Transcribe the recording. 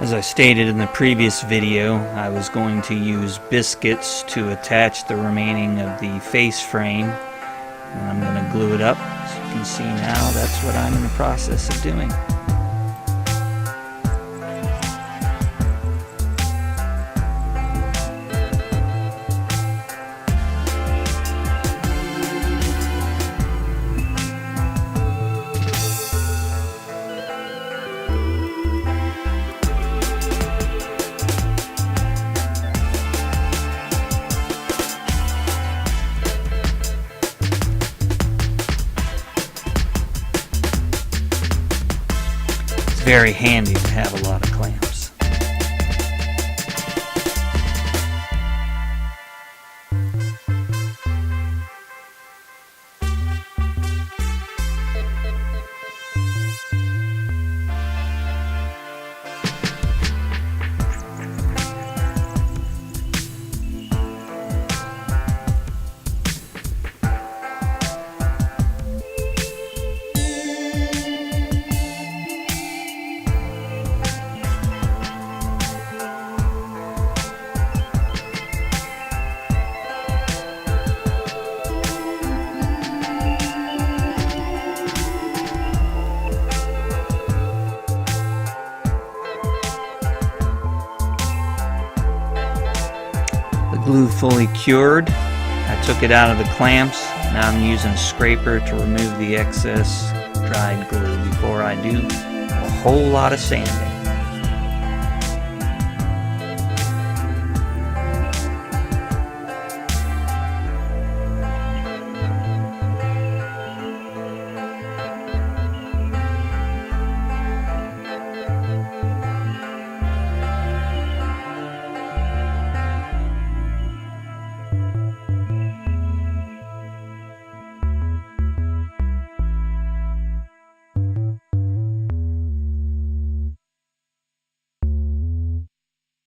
As I stated in the previous video, I was going to use biscuits to attach the remaining of the face frame, and I'm going to glue it up. As you can see now, that's what I'm in the process of doing. Very handy to have a lot of clamps. Glue fully cured. I took it out of the clamps. Now I'm using a scraper to remove the excess dried glue before I do a whole lot of sanding.